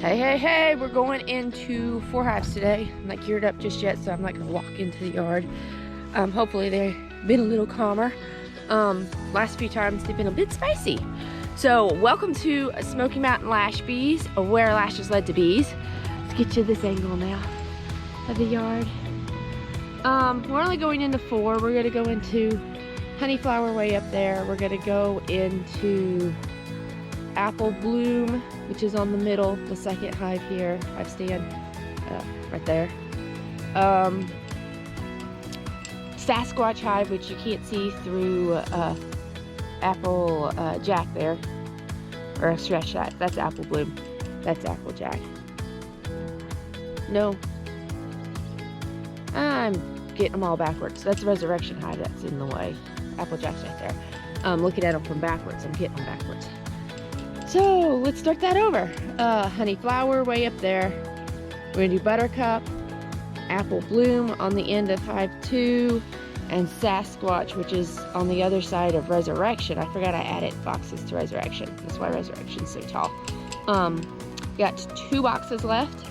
Hey, hey, hey, we're going into 4 hives today. I'm not geared up just yet, so I'm not gonna walk into the yard. Hopefully they've been a little calmer. Last few times they've been a bit spicy. So welcome to Smoky Mountain Lash Bees, or where lashes led to bees. Let's get you this angle now of the yard. We're only going into 4. We're gonna go into Honeyflower way up there. We're gonna go into Apple Bloom, which is on the middle, the second hive here, hive stand, right there. Sasquatch hive, which you can't see through Apple Jack there, or stretch that. That's Apple Bloom. That's Apple Jack. No, I'm getting them all backwards. That's Resurrection hive that's in the way. Apple Jack's right there. Looking at them from backwards, I'm getting them backwards. So let's start that over. Honeyflower way up there. We're gonna do Buttercup, Apple Bloom on the end of hive 2, and Sasquatch, which is on the other side of Resurrection. I forgot I added boxes to Resurrection. That's why Resurrection's so tall. Got 2 boxes left,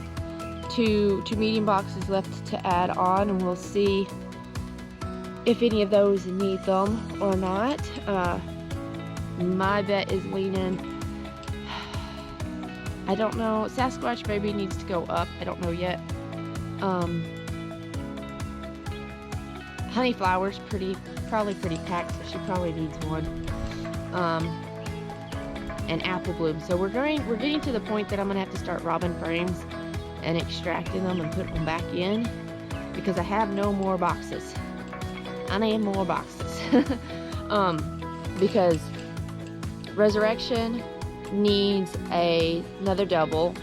two medium boxes left to add on, and we'll see if any of those need them or not. My bet is leaning, I don't know. Sasquatch maybe needs to go up. I don't know yet. Honeyflower's probably pretty packed, so she probably needs one. And Apple Bloom. So we're getting to the point that I'm gonna have to start robbing frames and extracting them and putting them back in, because I have no more boxes. I need more boxes. Because Resurrection needs another double.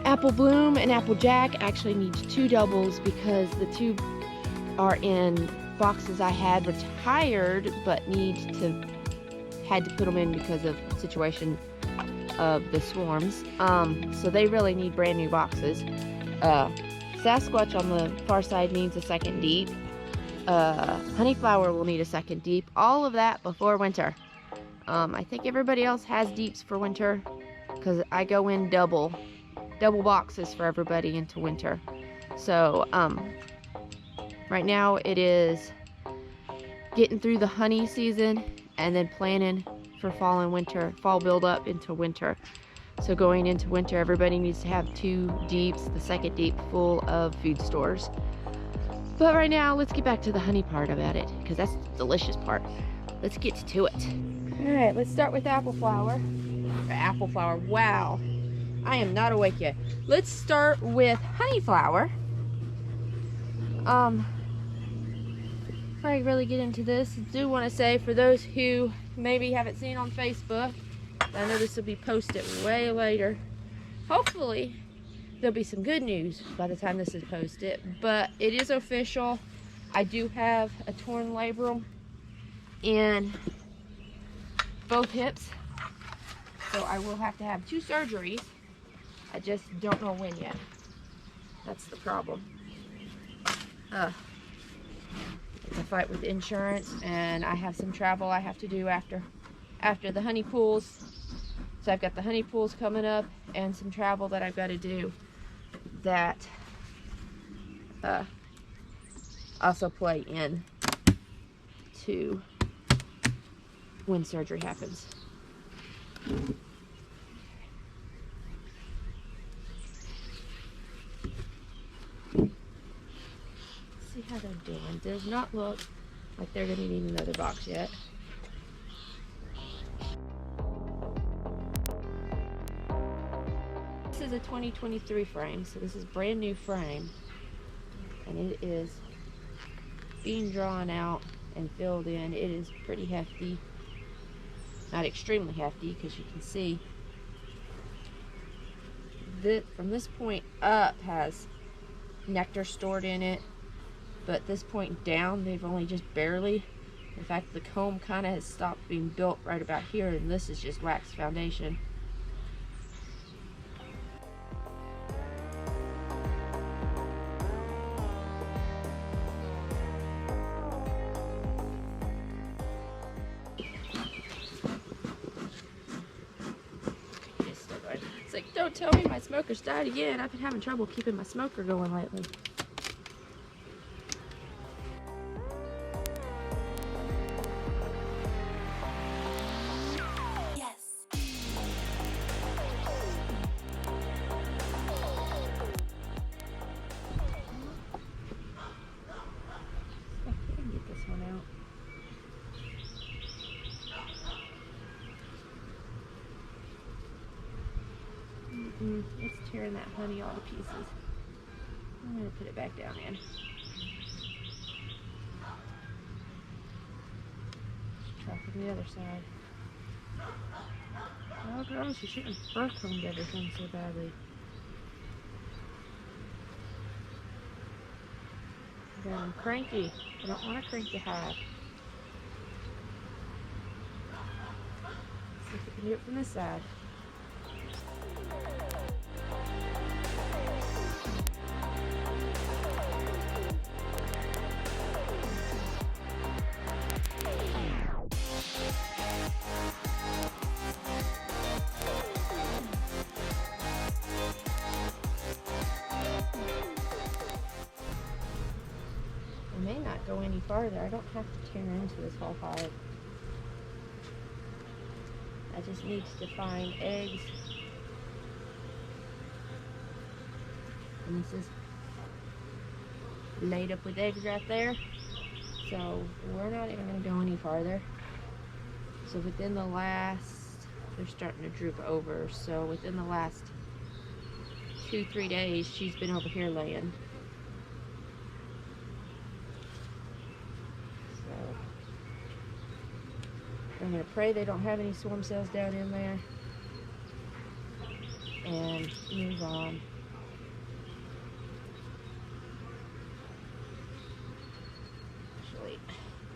Apple Bloom and Apple Jack actually needs 2 doubles, because the 2 are in boxes I had retired but had to put them in because of the situation of the swarms. So they really need brand new boxes. Sasquatch on the far side needs a second deep. Honeyflower will need a second deep. All of that before winter. I think everybody else has deeps for winter, because I go in double boxes for everybody into winter. So right now it is getting through the honey season and then planning for fall and winter, fall build up into winter. So going into winter, everybody needs to have 2 deeps, the second deep full of food stores. But right now, let's get back to the honey part about it, because that's the delicious part. Let's get to it. All right, let's start with Apple Flower. Apple Flower, wow. I am not awake yet. Let's start with Honeyflower. Before I really get into this, I do want to say, for those who maybe haven't seen on Facebook, I know this will be posted way later. Hopefully, there'll be some good news by the time this is posted, but it is official. I do have a torn labrum in both hips, so I will have to have 2 surgeries. I just don't know when yet. That's the problem. It's a fight with insurance, and I have some travel I have to do after the honey pools. So I've got the honey pools coming up and some travel that I've got to do that also play in to when surgery happens. See how they're doing. Does not look like they're going to need another box yet. This is a 2023 frame, so this is brand new frame, and it is being drawn out and filled in. It is pretty hefty. Not extremely hefty, because you can see that from this point up has nectar stored in it, but this point down they've only just barely. In fact, the comb kind of has stopped being built right about here, and this is just wax foundation. It's like, Don't tell me my smoker's died again. I've been having trouble keeping my smoker going lately. It's tearing that honey all to pieces. I'm going to put it back down in. Let's try from the other side. Oh girl, she shouldn't have birth combed everything so badly. Then I'm cranky. I don't want to crank the hive. Let's see if we can do it from this side. I may not go any farther. I don't have to tear into this whole hive. I just need to find eggs. And this is laid up with eggs right there. So we're not even going to go any farther. So within the last, they're starting to droop over. So within the last 2-3 days, she's been over here laying. So I'm going to pray they don't have any swarm cells down in there. And move on. Actually,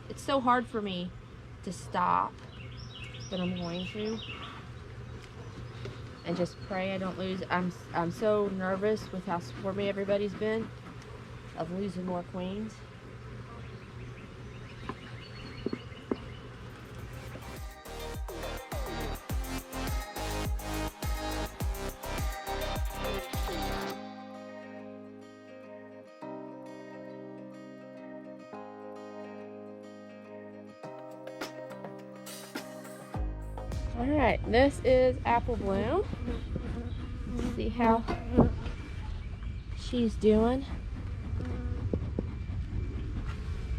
it's so hard for me to stop, but I'm going to. And just pray I don't lose. I'm so nervous with how swarmy everybody's been of losing more queens. Alright, this is Apple Bloom. Let's see how she's doing.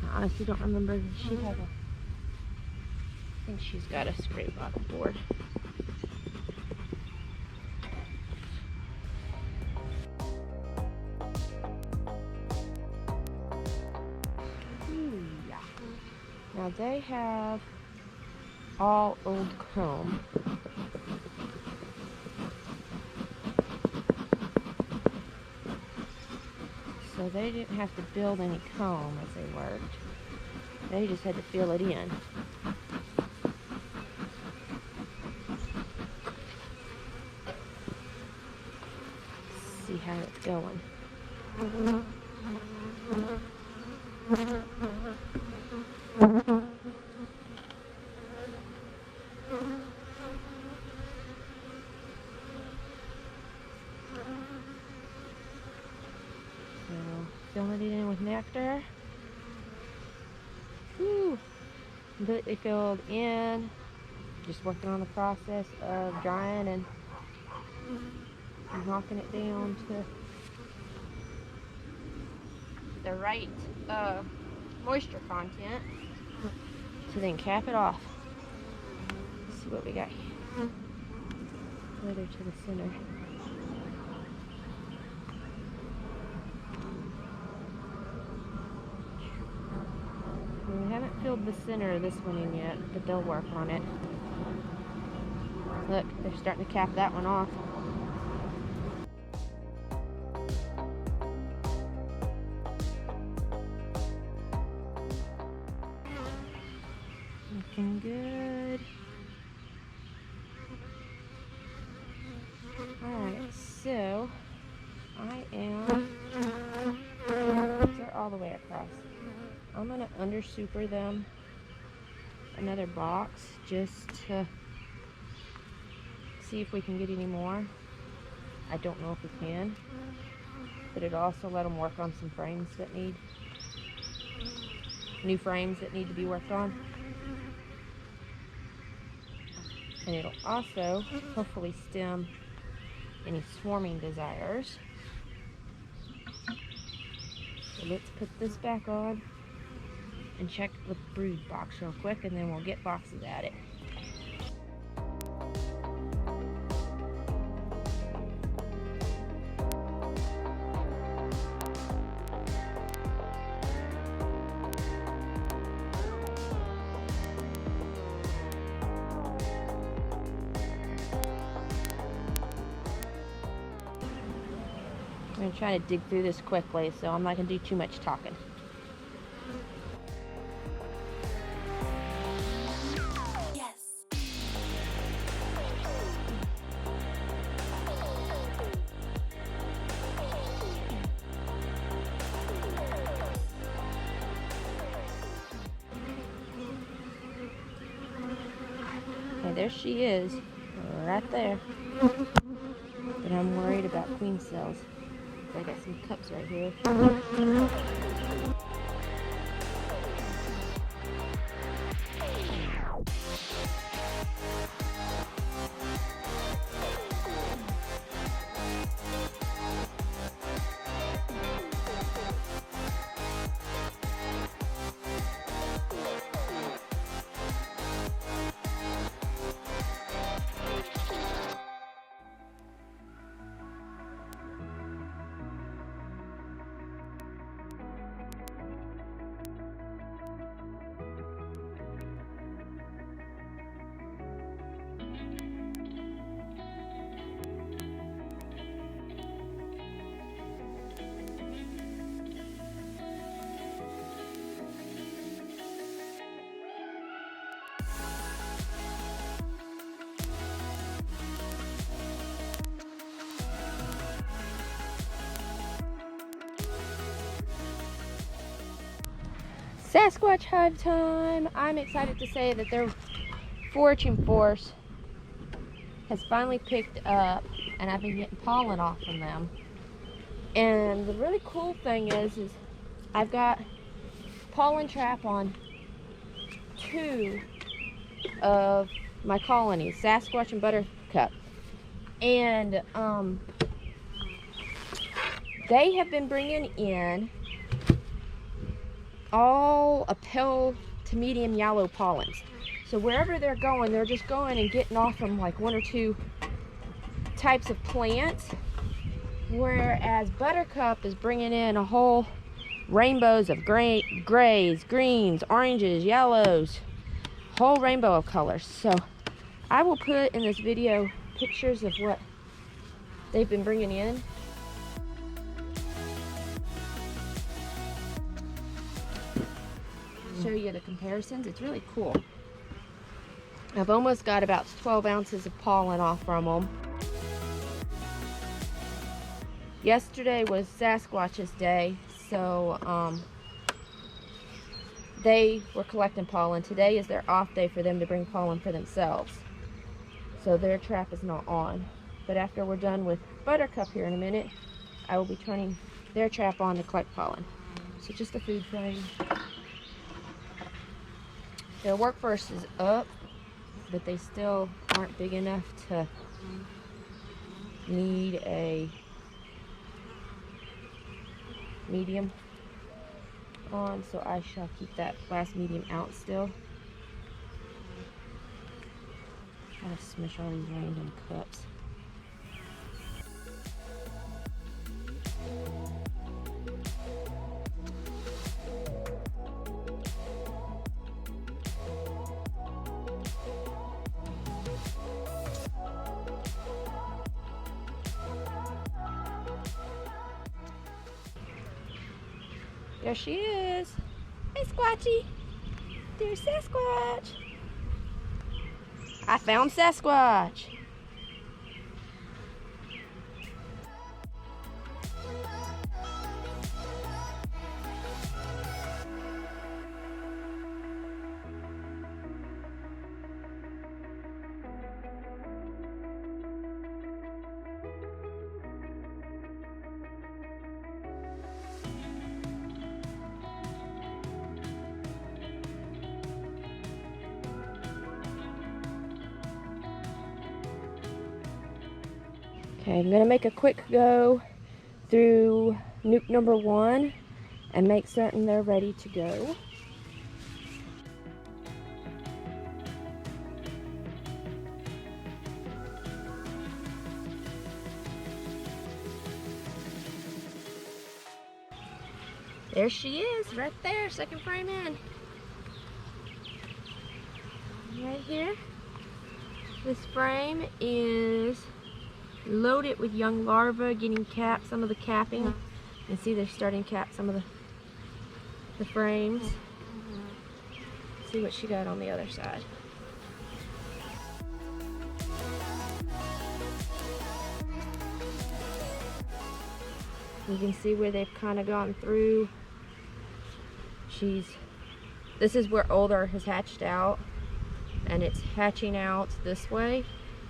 I honestly don't remember if she has a... I think she's got a scrape bottle board. Yeah. Now they have all old comb. So they didn't have to build any comb as they worked. They just had to fill it in. See how it's going. Filling it in with nectar. Whew. Completely filled in. Just working on the process of drying and knocking it down to the right moisture content to then cap it off. Let's see what we got here. Further to the center. We haven't filled the center of this one in yet, but they'll work on it. Look, they're starting to cap that one off. Looking good. Alright, so I am... They're all the way across. I'm going to under super them another box just to see if we can get any more. I don't know if we can, but it'll also let them work on some frames that need, new frames that need to be worked on. And it'll also hopefully stem any swarming desires. So let's put this back on and check the brood box real quick, and then we'll get boxes at it. I'm going to try to dig through this quickly, so I'm not going to do too much talking. Okay, there she is, right there. But I'm worried about queen cells. I got some cups right here. Sasquatch hive time! I'm excited to say that their foraging force has finally picked up, and I've been getting pollen off from them. And the really cool thing is I've got pollen trap on 2 of my colonies, Sasquatch and Buttercup. And they have been bringing in all a pale to medium yellow pollens. So wherever they're going, they're just going and getting off from like 1 or 2 types of plants, whereas Buttercup is bringing in a whole rainbows of grays, greens, oranges, yellows, whole rainbow of colors. So I will put in this video pictures of what they've been bringing in. Show you the comparisons. It's really cool. I've almost got about 12 ounces of pollen off from them. Yesterday was Sasquatch's day, so they were collecting pollen. Today is their off day for them to bring pollen for themselves, so their trap is not on. But after we're done with Buttercup here in a minute, I will be turning their trap on to collect pollen. So just a food frame. Their workforce is up, but they still aren't big enough to need a medium on, so I shall keep that last medium out still. Try to smush all these random cups. There she is. Hey, Squatchy. There's Sasquatch. I found Sasquatch. Okay, I'm gonna make a quick go through nuke number 1 and make certain they're ready to go. There she is, right there, second frame in. Right here. This frame is loaded with young larvae, getting capped, some of the capping. You can see they're starting to cap some of the frames. See what she got on the other side. You can see where they've kind of gone through. This is where older has hatched out, and it's hatching out this way,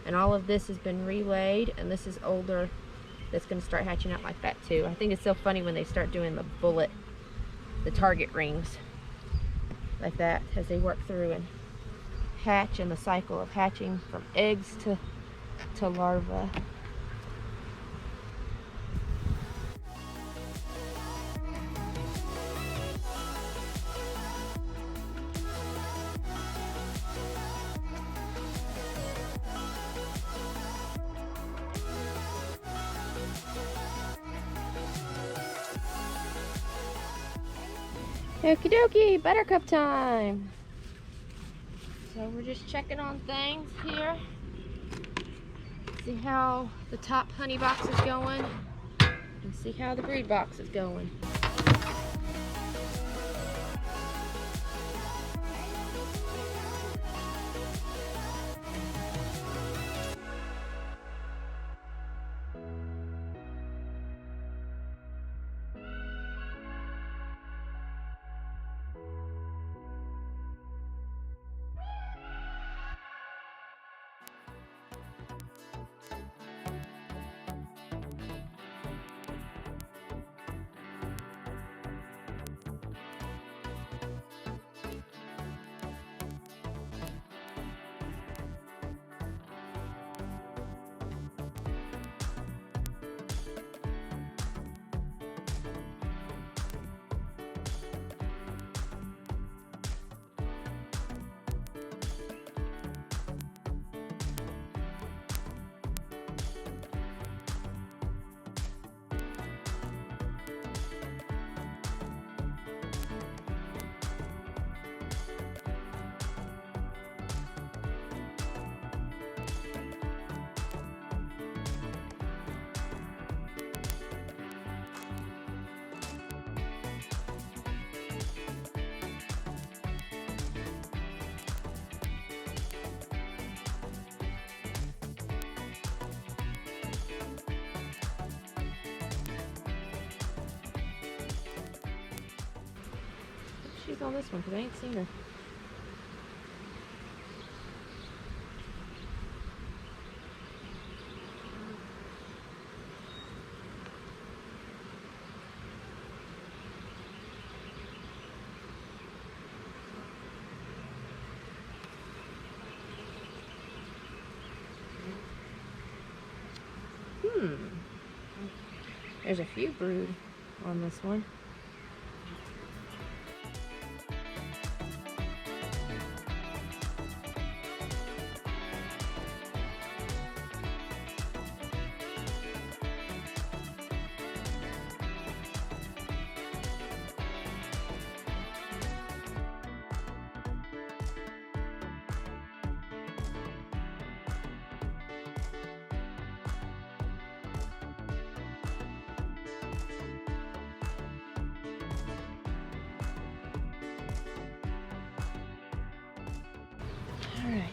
and all of this has been relayed, and this is older that's going to start hatching out like that too. I think it's so funny when they start doing the target rings like that as they work through and hatch, in the cycle of hatching from eggs to larvae. Okie dokie, buttercup time. So we're just checking on things here. See how the top honey box is going, and see how the brood box is going. She's on this one because I ain't seen her. There's a few brood on this one. Alright.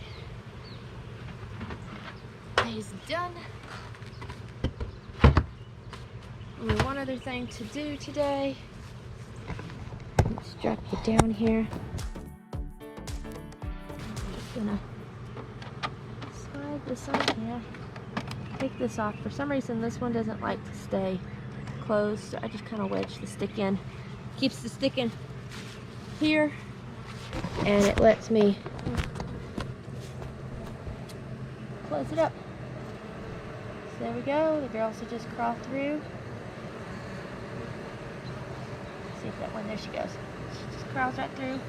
He's done. Only one other thing to do today. Let's drop you down here. I'm just gonna slide this on here. Take this off. For some reason this one doesn't like to stay closed, so I just kind of wedge the stick in. Keeps the stick in here, and it lets me close it up. So there we go. The girls will just crawl through. See if that one, there she goes. She just crawls right through.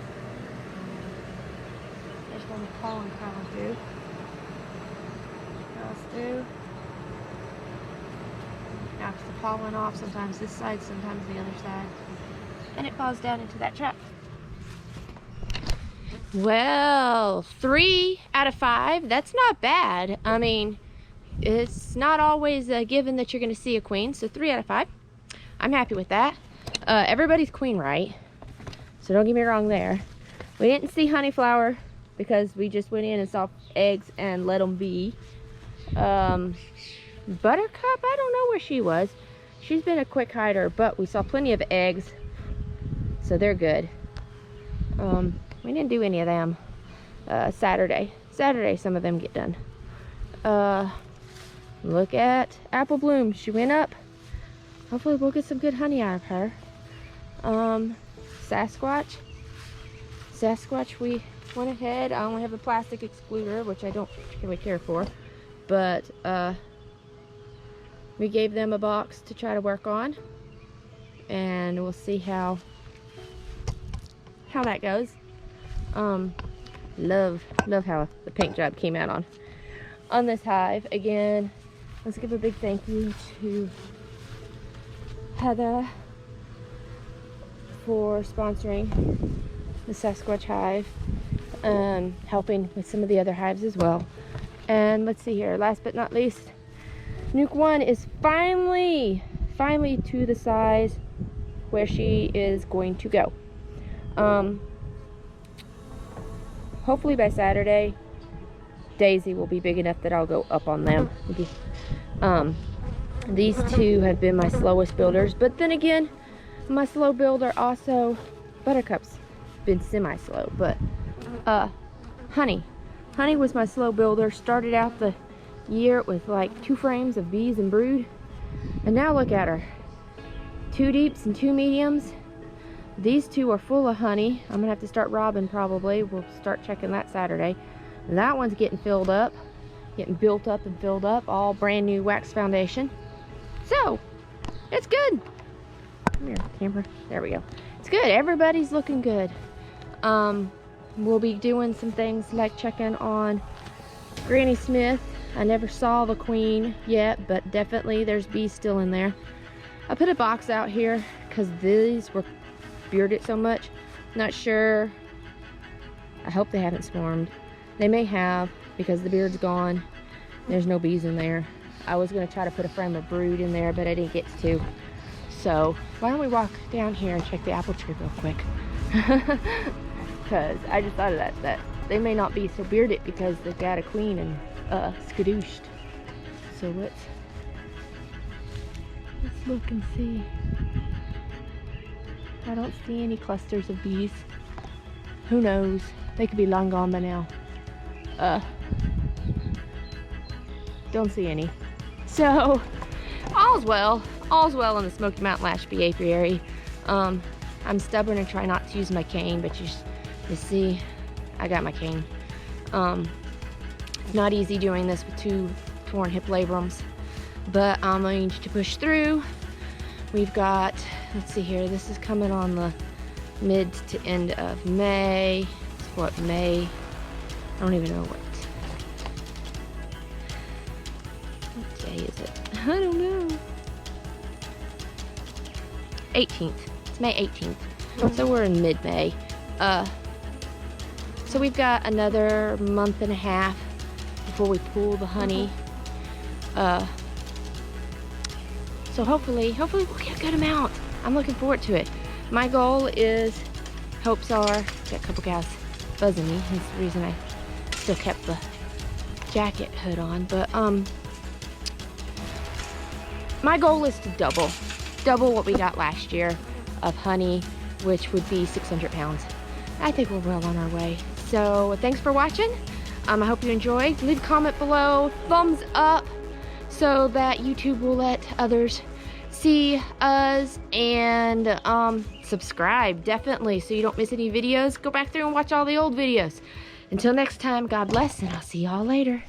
There's one with pollen crawling through. Crawls through. Knocks the pollen off, sometimes this side, sometimes the other side. And it falls down into that trap. Well, 3 out of 5. That's not bad. I mean, it's not always a given that you're going to see a queen, so 3 out of 5. I'm happy with that. Everybody's queen right, so don't get me wrong there. We didn't see honeyflower because we just went in and saw eggs and let them be. Buttercup, I don't know where she was. She's been a quick hider, but we saw plenty of eggs, so they're good. We didn't do any of them. Saturday some of them get done. Look at Apple Bloom. She went up. Hopefully we'll get some good honey out of her. Sasquatch, we went ahead. I only have a plastic excluder, which I don't particularly care for, but we gave them a box to try to work on, and we'll see how that goes. Love how the paint job came out on this hive. Again, let's give a big thank you to Heather for sponsoring the Sasquatch hive, helping with some of the other hives as well. And let's see here, last but not least, Nuke 1 is finally to the size where she is going to go. Hopefully by Saturday, Daisy will be big enough that I'll go up on them. These two have been my slowest builders, but then again, my slow builder also, Buttercup's been semi-slow, but Honey was my slow builder. Started out the year with like 2 frames of bees and brood, and now look at her. 2 deeps and 2 mediums. These 2 are full of honey. I'm gonna have to start robbing probably. We'll start checking that Saturday. And that one's getting filled up, getting built up and filled up, all brand new wax foundation. So, it's good. Come here, camera. There we go. It's good. Everybody's looking good. We'll be doing some things like checking on Granny Smith. I never saw the queen yet, but definitely there's bees still in there. I put a box out here because these were bearded so much. Not sure. I hope they haven't swarmed. They may have, because the beard's gone. There's no bees in there. I was going to try to put a frame of brood in there, but I didn't get to. So why don't we walk down here and check the apple tree real quick. Because I just thought of that they may not be so bearded because they've got a queen and skadooshed. So let's look and see. I don't see any clusters of bees. Who knows? They could be long gone by now. Don't see any. So all's well in the Smoky Mountain Lashbee apiary. I'm stubborn and try not to use my cane, but you see, I got my cane. It's not easy doing this with 2 torn hip labrums, but I'm going to push through. We've got, let's see here, this is coming on the mid to end of May. It's what, May? I don't even know what day is it? I don't know. 18th. It's May 18th. So we're in mid-May. So we've got another month and a half before we pull the honey. So hopefully we'll get a good amount. I'm looking forward to it. My goal is, hopes are, got a couple guys buzzing me. That's the reason I still kept the jacket hood on. But my goal is to double what we got last year of honey, which would be 600 pounds. I think we're well on our way. So thanks for watching. I hope you enjoyed. Leave a comment below, thumbs up, so that YouTube will let others see us, and subscribe definitely so you don't miss any videos. Go back through and watch all the old videos. Until next time, God bless, and I'll see y'all later.